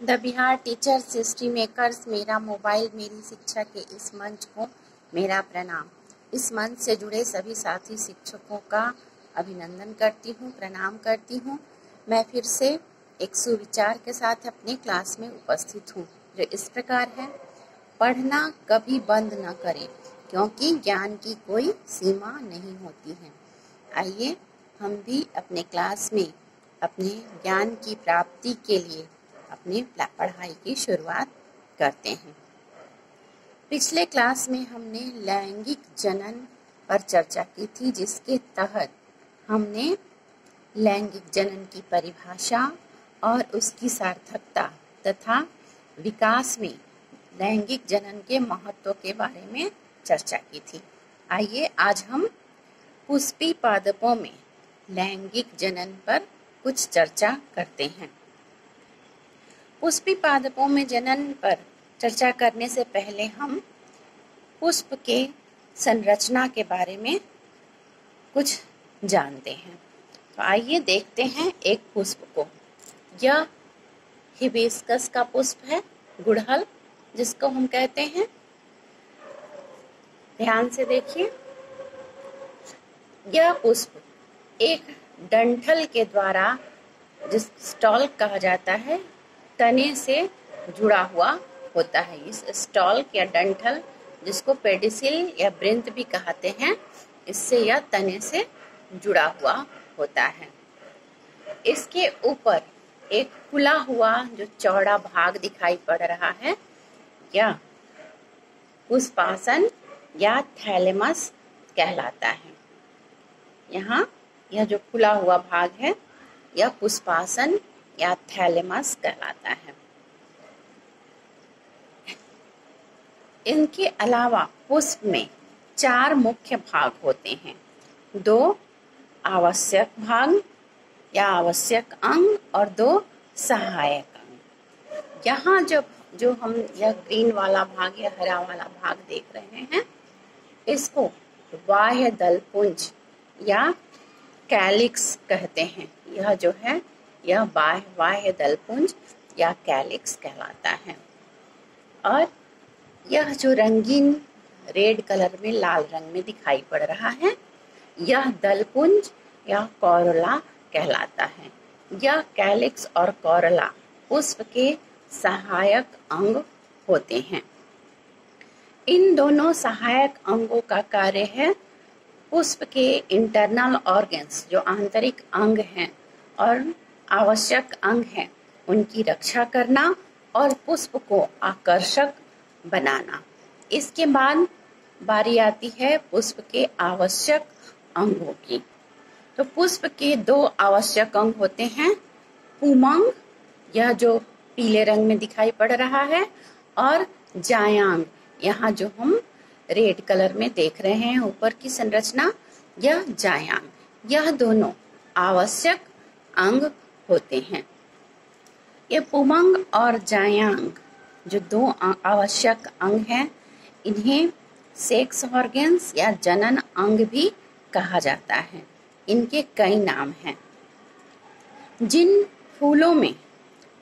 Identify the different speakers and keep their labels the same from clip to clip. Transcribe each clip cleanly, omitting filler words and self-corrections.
Speaker 1: The Bihar teachers history makers मेरा mobile मेरी शिक्षा के इस मंच को मेरा प्रणाम। इस मंच से जुड़े सभी साथी शिक्षकों का अभिनंदन करती हूँ, प्रणाम करती हूँ। मैं फिर से एक सुविचार के साथ अपनी क्लास में उपस्थित हूँ, जो इस प्रकार है। पढ़ना कभी बंद न करें, क्योंकि ज्ञान की कोई सीमा नहीं होती है। आइए हम भी अपने क्लास में अपने ज्ञान की प्राप्ति के लिए अपनी पढ़ाई की शुरुआत करते हैं। पिछले क्लास में हमने लैंगिक जनन पर चर्चा की थी, जिसके तहत हमने लैंगिक जनन की परिभाषा और उसकी सार्थकता तथा विकास में लैंगिक जनन के महत्व के बारे में चर्चा की थी। आइए आज हम पुष्पी पादपों में लैंगिक जनन पर कुछ चर्चा करते हैं। पुष्पी पादपों में जनन पर चर्चा करने से पहले हम पुष्प के संरचना के बारे में कुछ जानते हैं। तो आइए देखते हैं एक पुष्प को। यह हिबिस्कस का पुष्प है, गुड़हल जिसको हम कहते हैं। ध्यान से देखिए, यह पुष्प एक डंठल के द्वारा, जिस स्टॉल कहा जाता है, तने से जुड़ा हुआ होता है। इस स्टॉल या डंठल, जिसको पेडिसिल या वृंत भी कहते हैं, इससे यह तने से जुड़ा हुआ होता है। इसके ऊपर एक खुला हुआ जो चौड़ा भाग दिखाई पड़ रहा है, यह पुष्पासन या थैलेमस कहलाता है। यहाँ यह जो खुला हुआ भाग है, यह पुष्पासन या थैलेमस कहलाता है। इनके अलावा पुष्प में 4 मुख्य भाग होते हैं। 2 आवश्यक भाग या आवश्यक अंग और 2 सहायक अंग। यहाँ जो हम यह ग्रीन वाला भाग या हरा वाला भाग देख रहे हैं, इसको बाह्य दलपुंज या कैलिक्स कहते हैं। यह जो है, यह बाह्य दलपुंज या कैलिक्स कहलाता है। और यह जो रंगीन रेड कलर में, लाल रंग में दिखाई पड़ रहा है, यह दलपुंज या कॉरोला कहलाता है। यह कैलिक्स और कॉरोला पुष्प के सहायक अंग होते हैं। इन दोनों सहायक अंगों का कार्य है पुष्प के इंटरनल ऑर्गन्स, जो आंतरिक अंग हैं और आवश्यक अंग हैं, उनकी रक्षा करना और पुष्प को आकर्षक बनाना। इसके बाद बारी आती है पुष्प के आवश्यक अंगों की। तो पुष्प के 2 आवश्यक अंग होते हैं, पुमंग, यह जो पीले रंग में दिखाई पड़ रहा है, और जायांग, यहाँ जो हम रेड कलर में देख रहे हैं ऊपर की संरचना, यह जायांग। यह दोनों आवश्यक अंग होते हैं। ये पुमंग और जायांग जो 2 आवश्यक अंग हैं, इन्हें सेक्स ऑर्गन्स या जनन अंग भी कहा जाता है। इनके कई नाम हैं। जिन फूलों में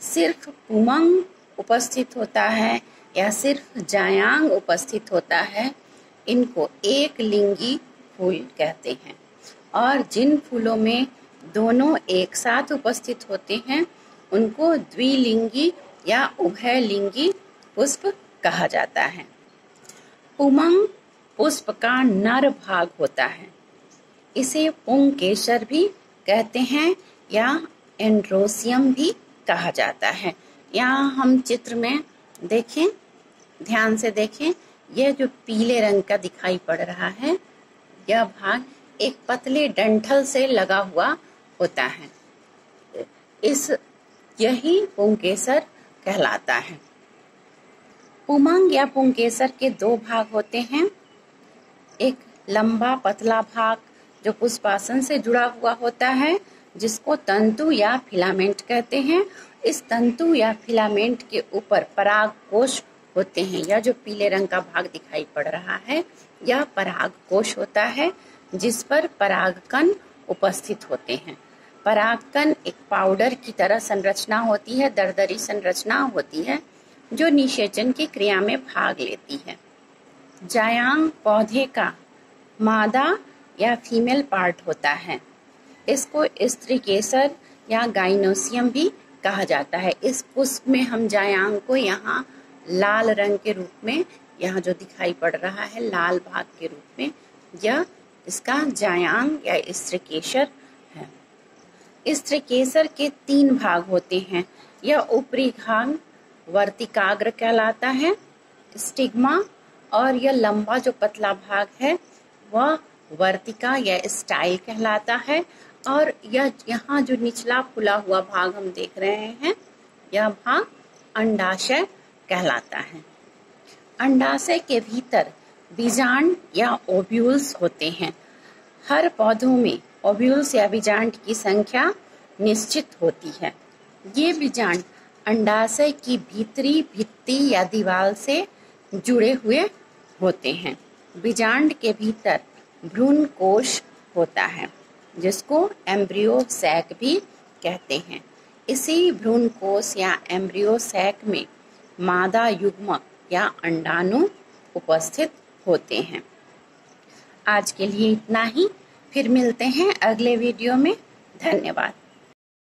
Speaker 1: सिर्फ पुमंग उपस्थित होता है या सिर्फ जायांग उपस्थित होता है, इनको एक लिंगी फूल कहते हैं। और जिन फूलों में दोनों एक साथ उपस्थित होते हैं, उनको द्विलिंगी या उभयलिंगी पुष्प कहा जाता है। पुमंग पुष्प का नर भाग होता है। इसे पुंकेसर भी कहते हैं या एंड्रोसियम भी कहा जाता है। यहाँ हम चित्र में देखें, ध्यान से देखें, यह जो पीले रंग का दिखाई पड़ रहा है, यह भाग एक पतले डंठल से लगा हुआ होता है। यही पुंकेसर कहलाता है। पुमंग या पुंकेसर के 2 भाग होते हैं। एक लंबा पतला भाग जो पुष्पासन से जुड़ा हुआ होता है, जिसको तंतु या फिलामेंट कहते हैं। इस तंतु या फिलामेंट के ऊपर पराग कोश होते हैं। यह जो पीले रंग का भाग दिखाई पड़ रहा है, यह पराग कोश होता है, जिस पर परागकण उपस्थित होते हैं। परागकण एक पाउडर की तरह संरचना होती है, दरदरी संरचना होती है जो निषेचन की क्रिया में भाग लेती है। जायांग पौधे का मादा या फीमेल पार्ट होता है। इसको स्त्री केसर या गाइनोसियम भी कहा जाता है। इस पुष्प में हम जायांग को यहाँ लाल रंग के रूप में, यहाँ जो दिखाई पड़ रहा है लाल भाग के रूप में, यह इसका जायांग या स्त्री केसर है। स्त्री केसर के 3 भाग होते हैं। यह ऊपरी भाग वर्तिकाग्र कहलाता है, स्टिग्मा, और यह लंबा जो पतला भाग है वह वर्तिका या स्टाइल कहलाता है। और यह यहाँ जो निचला फुला हुआ भाग हम देख रहे हैं, यह भाग अंडाशय कहलाता है। अंडाशय के भीतर बीजांड या ओव्यूल्स होते हैं। हर पौधों में ओव्यूल्स या बीजांड की संख्या निश्चित होती है। ये बीजांड अंडाशय की भीतरी भित्ति या दीवार से जुड़े हुए होते हैं। बीजांड के भीतर भ्रूण कोश होता है जिसको एम्ब्रियो सैक भी कहते हैं। इसी भ्रूण कोश या एम्ब्रियो सैक में मादा युग्मक या अंडाणु उपस्थित होते हैं। आज के लिए इतना ही, फिर मिलते हैं अगले वीडियो में। धन्यवाद।